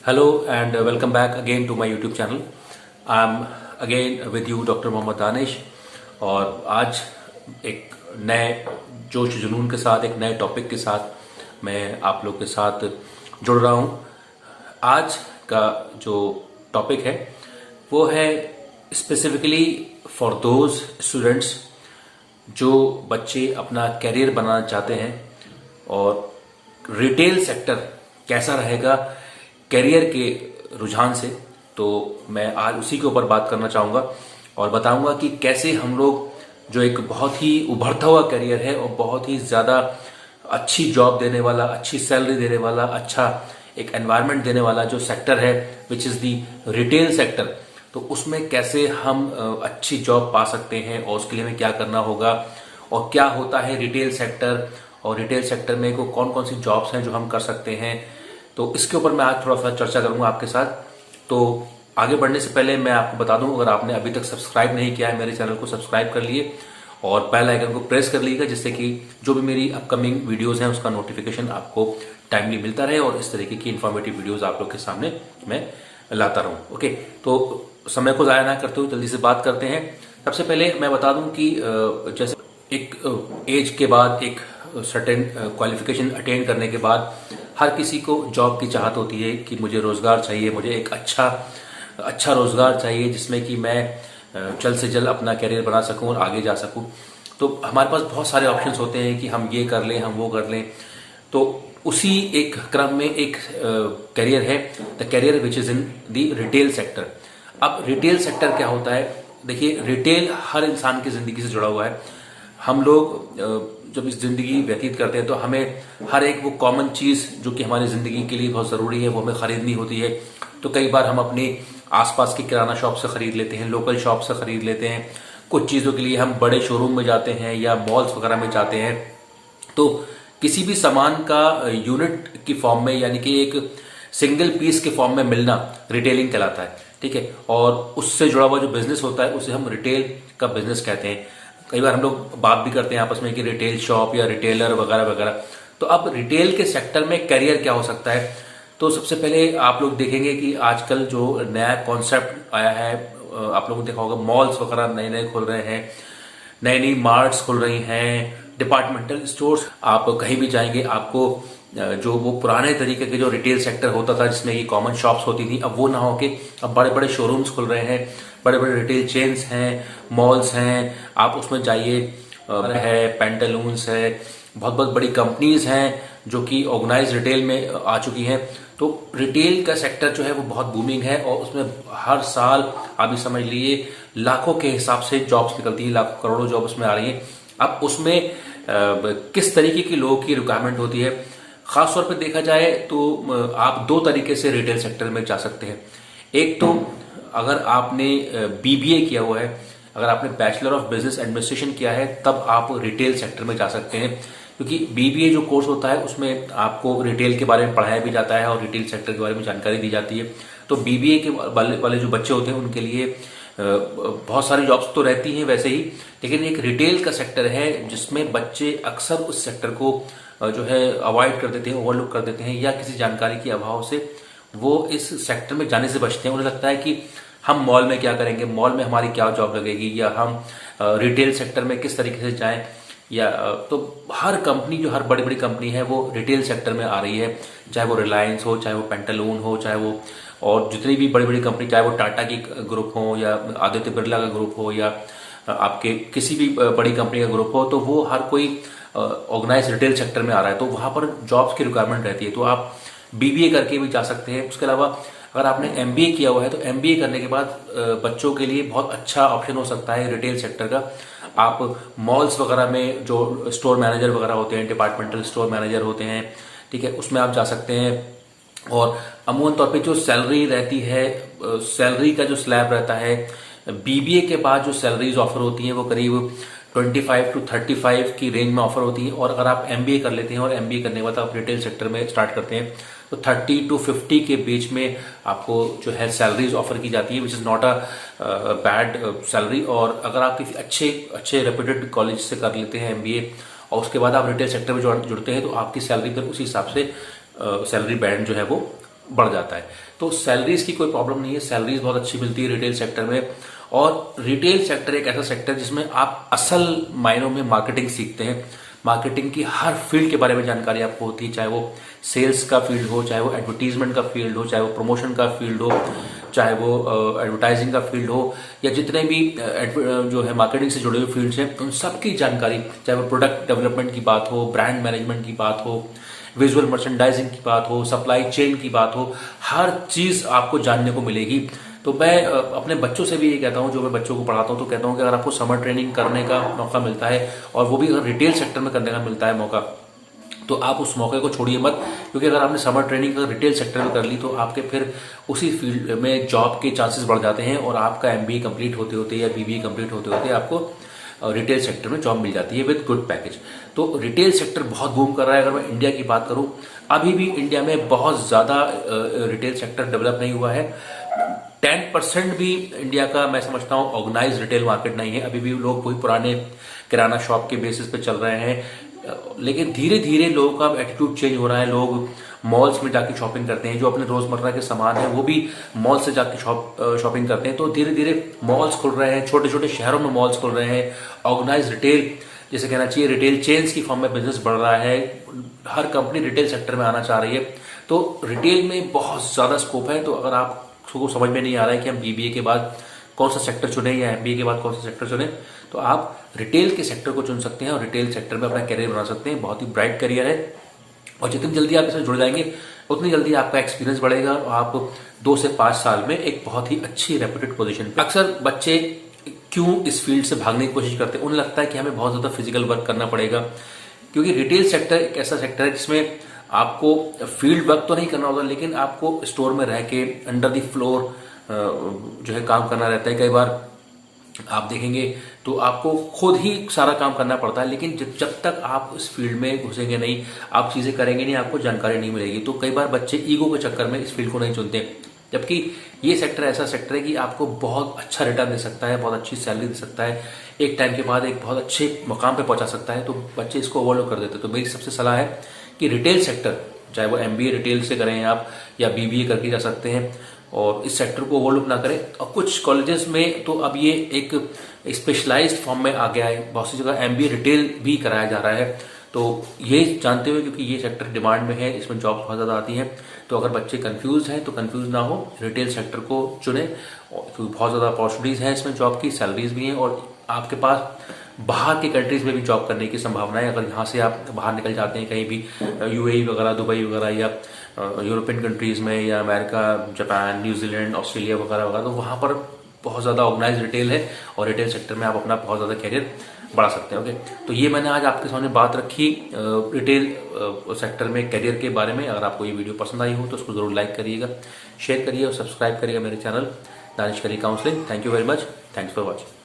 Hello and welcome back again to my YouTube channel. I'm again with you doctor Mohammad Danish और आज एक नए जोश जुनून के साथ एक नए टॉपिक के साथ मैं आप लोग के साथ जुड़ रहा हूँ। आज का जो टॉपिक है वो है स्पेसिफिकली फॉर दोज स्टूडेंट्स जो बच्चे अपना कैरियर बनाना चाहते हैं और रिटेल सेक्टर कैसा रहेगा कैरियर के रुझान से। तो मैं आज उसी के ऊपर बात करना चाहूँगा और बताऊँगा कि कैसे हम लोग जो एक बहुत ही उभरता हुआ कैरियर है और बहुत ही ज़्यादा अच्छी जॉब देने वाला, अच्छी सैलरी देने वाला, अच्छा एक एनवायरनमेंट देने वाला जो सेक्टर है which is the retail sector, तो उसमें कैसे हम अच्छी जॉब पा सकते हैं और उसके लिए हमें क्या करना होगा और क्या होता है रिटेल सेक्टर और रिटेल सेक्टर में को कौन कौन सी जॉब्स हैं जो हम कर सकते हैं। तो इसके ऊपर मैं आज थोड़ा सा चर्चा करूंगा आपके साथ। तो आगे बढ़ने से पहले मैं आपको बता दूं, अगर आपने अभी तक सब्सक्राइब नहीं किया है मेरे चैनल को सब्सक्राइब कर लिए और बेल आइकन को प्रेस कर लीजिएगा, जिससे कि जो भी मेरी अपकमिंग वीडियोस हैं उसका नोटिफिकेशन आपको टाइमली मिलता रहे और इस तरीके की इन्फॉर्मेटिव वीडियोस आप लोग के सामने मैं लाता रहूं। ओके, तो समय को ज़ाया ना करते हुए जल्दी से बात करते हैं। सबसे पहले मैं बता दूं कि जैसे एक एज के बाद एक सर्टेन क्वालिफिकेशन अटेन करने के बाद हर किसी को जॉब की चाहत होती है कि मुझे रोजगार चाहिए, मुझे एक अच्छा रोजगार चाहिए जिसमें कि मैं जल्द से जल्द अपना करियर बना सकूं और आगे जा सकूं। तो हमारे पास बहुत सारे ऑप्शंस होते हैं कि हम ये कर लें, हम वो कर लें। तो उसी एक क्रम में एक करियर है the career which is in the retail sector. अब रिटेल सेक्टर क्या होता है? देखिए, रिटेल हर इंसान की जिंदगी से जुड़ा हुआ है। हम लोग जब इस जिंदगी व्यतीत करते हैं तो हमें हर एक वो कॉमन चीज जो कि हमारी जिंदगी के लिए बहुत जरूरी है वो हमें खरीदनी होती है। तो कई बार हम अपने आसपास की किराना शॉप से खरीद लेते हैं, लोकल शॉप से खरीद लेते हैं। कुछ चीजों के लिए हम बड़े शोरूम में जाते हैं या मॉल्स वगैरह में जाते हैं। तो किसी भी सामान का यूनिट की फॉर्म में यानी कि एक सिंगल पीस के फॉर्म में मिलना रिटेलिंग कहलाता है। ठीक है, और उससे जुड़ा हुआ जो बिजनेस होता है उसे हम रिटेल का बिजनेस कहते हैं। कई बार हम लोग बात भी करते हैं आपस में कि रिटेल शॉप या रिटेलर वगैरह वगैरह। तो अब रिटेल के सेक्टर में करियर क्या हो सकता है? तो सबसे पहले आप लोग देखेंगे कि आजकल जो नया कॉन्सेप्ट आया है, आप लोगों ने देखा होगा मॉल्स वगैरह नए नए खुल रहे हैं, नई नई मार्ट्स खुल रही हैं, डिपार्टमेंटल स्टोर्स। आप कहीं भी जाएंगे आपको जो वो पुराने तरीके के जो रिटेल सेक्टर होता था जिसमें ये कॉमन शॉप्स होती थी, अब वो ना होके अब बड़े बड़े शोरूम्स खुल रहे हैं, बड़े बड़े रिटेल चेन्स हैं, मॉल्स हैं। आप उसमें जाइए, है पेंटालून्स है, बहुत बहुत बड़ी कंपनीज हैं जो कि ऑर्गेनाइज रिटेल में आ चुकी हैं। तो रिटेल का सेक्टर जो है वो बहुत बूमिंग है और उसमें हर साल आप ही समझ लिए लाखों के हिसाब से जॉब्स निकलती है, लाखों करोड़ों जॉब उसमें आ रही है। अब उसमें किस तरीके की लोगों की रिक्वायरमेंट होती है? खासतौर पर देखा जाए तो आप दो तरीके से रिटेल सेक्टर में जा सकते हैं। एक तो अगर आपने बीबीए किया हुआ है, अगर आपने बैचलर ऑफ बिजनेस एडमिनिस्ट्रेशन किया है, तब आप रिटेल सेक्टर में जा सकते हैं, क्योंकि बीबीए जो कोर्स होता है उसमें आपको रिटेल के बारे में पढ़ाया भी जाता है और रिटेल सेक्टर के बारे में जानकारी दी जाती है। तो बीबीए के वाले जो बच्चे होते हैं उनके लिए बहुत सारी जॉब्स तो रहती हैं वैसे ही, लेकिन एक रिटेल का सेक्टर है जिसमें बच्चे अक्सर उस सेक्टर को जो है अवॉइड कर देते हैं, ओवरलुक कर देते हैं, या किसी जानकारी के अभाव से वो इस सेक्टर में जाने से बचते हैं। उन्हें लगता है कि हम मॉल में क्या करेंगे, मॉल में हमारी क्या जॉब लगेगी, या हम रिटेल सेक्टर में किस तरीके से जाएं। या तो हर कंपनी जो हर बड़ी बड़ी कंपनी है वो रिटेल सेक्टर में आ रही है, चाहे वो रिलायंस हो, चाहे वो पेंटालून हो, चाहे वो और जितनी भी बड़ी बड़ी कंपनी, चाहे वो टाटा की ग्रुप हो या आदित्य बिरला का ग्रुप हो या आपके किसी भी बड़ी कंपनी का ग्रुप हो, तो वो हर कोई ऑर्गेनाइज रिटेल सेक्टर में आ रहा है। तो वहां पर जॉब्स की रिक्वायरमेंट रहती है। तो आप बीबीए करके भी जा सकते हैं। उसके अलावा अगर आपने एमबीए किया हुआ है तो एमबीए करने के बाद बच्चों के लिए बहुत अच्छा ऑप्शन हो सकता है रिटेल सेक्टर का। आप मॉल्स वगैरह में जो स्टोर मैनेजर वगैरह होते हैं, डिपार्टमेंटल स्टोर मैनेजर होते हैं, ठीक है, उसमें आप जा सकते हैं। और अमूमन तौर पे जो सैलरी रहती है, सैलरी का जो स्लैब रहता है, बीबीए के बाद जो सैलरीज ऑफर होती हैं वो करीब 25 to 35 की रेंज में ऑफर होती है। और अगर आप एमबीए कर लेते हैं और एमबीए करने के बाद आप रिटेल सेक्टर में स्टार्ट करते हैं तो 30 to 50 के बीच में आपको जो है सैलरीज ऑफर की जाती है, which is not a bad salary. और अगर आप किसी अच्छे रेप्यूटेड कॉलेज से कर लेते हैं एमबीए और उसके बाद आप रिटेल सेक्टर में जुड़ते हैं तो आपकी सैलरी फिर उसी हिसाब से सैलरी बैंड जो है वो बढ़ जाता है। तो सैलरीज की कोई प्रॉब्लम नहीं है, सैलरीज बहुत अच्छी मिलती है रिटेल सेक्टर में। और रिटेल सेक्टर एक ऐसा सेक्टर जिसमें आप असल मायनों में मार्केटिंग सीखते हैं। मार्केटिंग की हर फील्ड के बारे में जानकारी आपको होती है, चाहे वो सेल्स का फील्ड हो, चाहे वो एडवर्टीजमेंट का फील्ड हो, चाहे वो प्रमोशन का फील्ड हो, चाहे वो एडवर्टाइजिंग का फील्ड हो, या जितने भी जो है मार्केटिंग से जुड़े हुए फील्ड्स हैं उन सबकी जानकारी, चाहे वो प्रोडक्ट डेवलपमेंट की बात हो, ब्रांड मैनेजमेंट की बात हो, विजुअल मर्चेंडाइजिंग की बात हो, सप्लाई चेन की बात हो, हर चीज आपको जानने को मिलेगी। तो मैं अपने बच्चों से भी ये कहता हूँ, जो मैं बच्चों को पढ़ाता हूँ, तो कहता हूँ कि अगर आपको समर ट्रेनिंग करने का मौका मिलता है और वो भी अगर रिटेल सेक्टर में करने का मिलता है मौका, तो आप उस मौके को छोड़िए मत। क्योंकि अगर आपने समर ट्रेनिंग अगर रिटेल सेक्टर में कर ली तो आपके फिर उसी फील्ड में जॉब के चांसेस बढ़ जाते हैं और आपका एमबीए कंप्लीट होते होते या बीबीए कंप्लीट होते होते आपको रिटेल सेक्टर में जॉब मिल जाती है विद गुड पैकेज। तो रिटेल सेक्टर बहुत बूम कर रहा है। अगर मैं इंडिया की बात करूं, अभी भी इंडिया में बहुत ज्यादा रिटेल सेक्टर डेवलप नहीं हुआ है। 10% भी इंडिया का मैं समझता हूं ऑर्गेनाइज रिटेल मार्केट नहीं है। अभी भी लोग वही पुराने किराना शॉप के बेसिस पे चल रहे हैं। लेकिन धीरे धीरे लोगों का एटीट्यूड चेंज हो रहा है। लोग मॉल्स में जाके शॉपिंग करते हैं, जो अपने रोजमर्रा के सामान है वो भी मॉल से जाके शॉपिंग करते हैं। तो धीरे धीरे मॉल्स खुल रहे हैं, छोटे छोटे शहरों में मॉल्स खुल रहे हैं। ऑर्गेनाइज रिटेल, जैसे कहना चाहिए रिटेल चेन्स की फॉर्म में बिजनेस बढ़ रहा है। हर कंपनी रिटेल सेक्टर में आना चाह रही है। तो रिटेल में बहुत ज्यादा स्कोप है। तो अगर आपको समझ में नहीं आ रहा है कि हम बीबीए के बाद कौन सा सेक्टर चुने या एमबीए के बाद कौन सा सेक्टर चुने, तो आप रिटेल के सेक्टर को चुन सकते हैं और रिटेल सेक्टर में अपना करियर बना सकते हैं। बहुत ही ब्राइट करियर है और जितनी जल्दी आप इसमें जुड़ जाएंगे उतनी जल्दी आपका एक्सपीरियंस बढ़ेगा और आप 2 से 5 साल में एक बहुत ही अच्छी रेप्यूटेड पोजीशन पे। अक्सर बच्चे क्यों इस फील्ड से भागने की कोशिश करते हैं, उन्हें लगता है कि हमें बहुत ज्यादा फिजिकल वर्क करना पड़ेगा। क्योंकि रिटेल सेक्टर एक ऐसा सेक्टर है जिसमें आपको फील्ड वर्क तो नहीं करना होता, लेकिन आपको स्टोर में रह के अंडर द फ्लोर जो है काम करना रहता है। कई बार आप देखेंगे तो आपको खुद ही सारा काम करना पड़ता है। लेकिन जब तक आप इस फील्ड में घुसेंगे नहीं, आप चीजें करेंगे नहीं, आपको जानकारी नहीं मिलेगी। तो कई बार बच्चे ईगो के चक्कर में इस फील्ड को नहीं चुनते। जबकि ये सेक्टर ऐसा सेक्टर है कि आपको बहुत अच्छा रिटर्न दे सकता है, बहुत अच्छी सैलरी दे सकता है, एक टाइम के बाद एक बहुत अच्छे मुकाम पे पहुंचा सकता है। तो बच्चे इसको ओवरलुक कर देते हैं। तो मेरी सबसे सलाह है कि रिटेल सेक्टर, चाहे वो एमबीए रिटेल से करें आप या बीबीए करके जा सकते हैं, और इस सेक्टर को ओवरलुक ना करें। और कुछ कॉलेजेस में तो अब ये एक स्पेशलाइज्ड फॉर्म में आ गया है। बहुत सी जगह एमबीए रिटेल भी कराया जा रहा है। तो ये जानते हुए, क्योंकि ये सेक्टर डिमांड में है, इसमें जॉब बहुत ज्यादा आती है, तो अगर बच्चे कंफ्यूज हैं तो कंफ्यूज ना हो, रिटेल सेक्टर को चुने। क्योंकि बहुत ज्यादा अपॉर्चुनिटीज हैं इसमें, जॉब की सैलरीज भी हैं और आपके पास बाहर के कंट्रीज में भी जॉब करने की संभावना है। अगर यहाँ से आप बाहर निकल जाते हैं कहीं भी, यूएई वगैरह, दुबई वगैरह, या यूरोपियन कंट्रीज में, या अमेरिका, जापान, न्यूजीलैंड, ऑस्ट्रेलिया वगैरह वगैरह, तो वहां पर बहुत ज्यादा ऑर्गेनाइज रिटेल है और रिटेल सेक्टर में आप अपना बहुत ज्यादा कैरियर बढ़ा सकते हैं। ओके, तो ये मैंने आज आपके सामने बात रखी रिटेल सेक्टर में कैरियर के बारे में। अगर आपको ये वीडियो पसंद आई हो तो उसको जरूर लाइक करिएगा, शेयर करिए और सब्सक्राइब करिएगा मेरे चैनल दानिश करी counselling. Thank you very much. Thanks for watching.